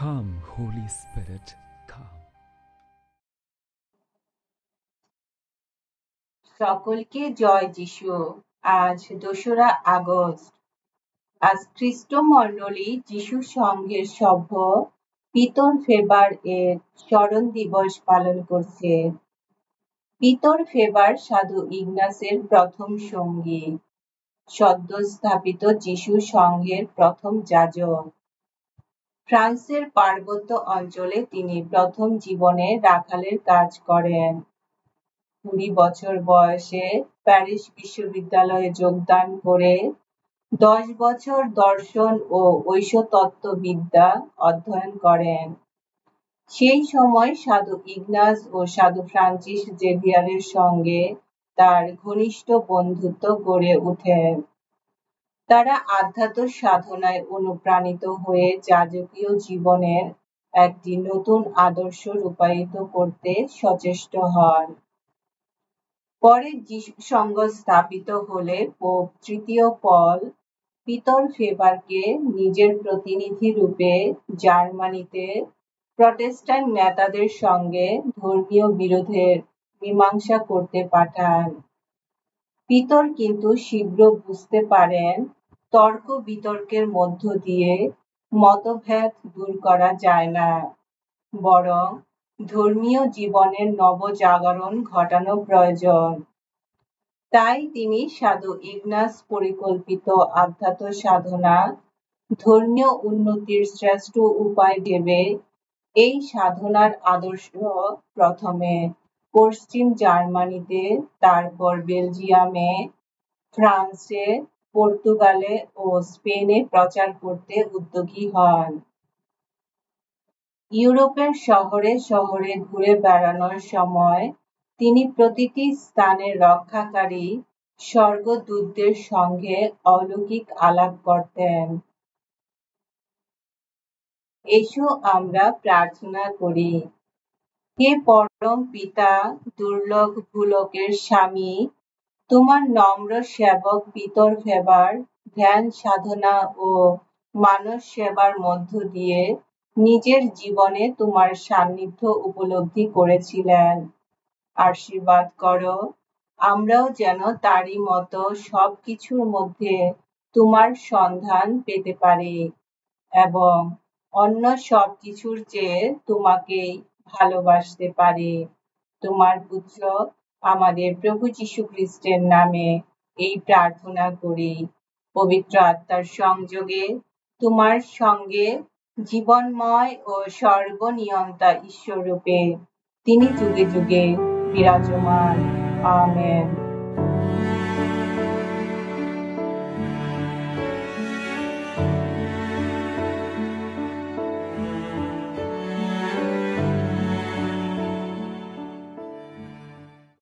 Come, Holy Spirit, come. সকলকে জয় যিশু। আজ ২রা আগস্ট। আজ খ্রিস্টমণ্ডলী যিশু সংঘের সভ্য পিতর ফেবার এর স্মরণ দিবস পালন করছে। পিতর ফেবার সাধু ইগনাসের প্রথম সঙ্গী, সদ্য স্থাপিত যিশু সংঘের প্রথম যাজক। ফ্রান্সের পার্বত্য অঞ্চলে তিনি প্রথম জীবনে রাখালের কাজ করেন। ২০ বছর বয়সে প্যারিস বিশ্ববিদ্যালয়ে যোগদান করে 10 বছর দর্শন ও ঐশতত্ত্ববিদ্যা অধ্যয়ন করেন। সেই সময় সাধু ইগনাস ও সাধু ফ্রান্সিস জেভিয়ারের সঙ্গে তার ঘনিষ্ঠ বন্ধুত্ব গড়ে ওঠে। তারা আধ্যাত্ম সাধনায় অনুপ্রাণিত হয়ে যাজকীয় জীবনের একটি নতুন আদর্শ রূপায়িত করতে সচেষ্ট হন। পরে যিশু সংঘ স্থাপিত হলে পোপ তৃতীয় পল পিতর ফেবারকে নিজের প্রতিনিধি রূপে জার্মানিতে প্রটেস্ট্যান্ট নেতাদের সঙ্গে ধর্মীয় বিরোধের মীমাংসা করতে পাঠান। পিতর কিন্তু শীঘ্র বুঝতে পারেন তর্ক বিতর্কের মধ্য দিয়ে মতভেদ দূর করা যায় না, বরং ধর্মীয় জীবনের নবজাগরণ ঘটানো প্রয়োজন। তাই তিনি সাধু ইগনাস পরিকল্পিত আধ্যাত্ম সাধনা ধর্মীয় উন্নতির শ্রেষ্ঠ উপায় ভেবে এই সাধনার আদর্শ প্রথমে পশ্চিম জার্মানিতে, তারপর বেলজিয়ামে, ফ্রান্সে, পর্তুগালে ও স্পেনে প্রচার করতে উদ্যোগী হন। ইউরোপের শহরে শহরে ঘুরে বেড়ানোর সময় তিনি প্রতিটি স্থানের রক্ষাকারী স্বর্গদূতদের সঙ্গে অলৌকিক আলাপ করতেন। এসো আমরা প্রার্থনা করি। হে পরম পিতা, দুর্লভ ভূলোকের স্বামী, তোমার নম্র সেবক পিতর ফেবার ধ্যান সাধনা ও মানব সেবার মধ্য দিয়ে নিজের জীবনে তোমার সান্নিধ্য উপলব্ধি করেছিলেন। আশীর্বাদ করো, আমরাও যেন তারই মতো সবকিছুর মধ্যে তোমার সন্ধান পেতে পারি এবং অন্য সবকিছুর চেয়ে তোমাকেই ভালোবাসতে পারি। তোমার পুত্র আমাদের প্রভু যীশু খ্রিস্টের নামে এই প্রার্থনা করি। পবিত্র আত্মার সংযোগে তোমার সঙ্গে জীবনময় ও সর্বনিয়ন্তা ঈশ্বররূপে তিনি যুগে যুগে বিরাজমান। আমেন।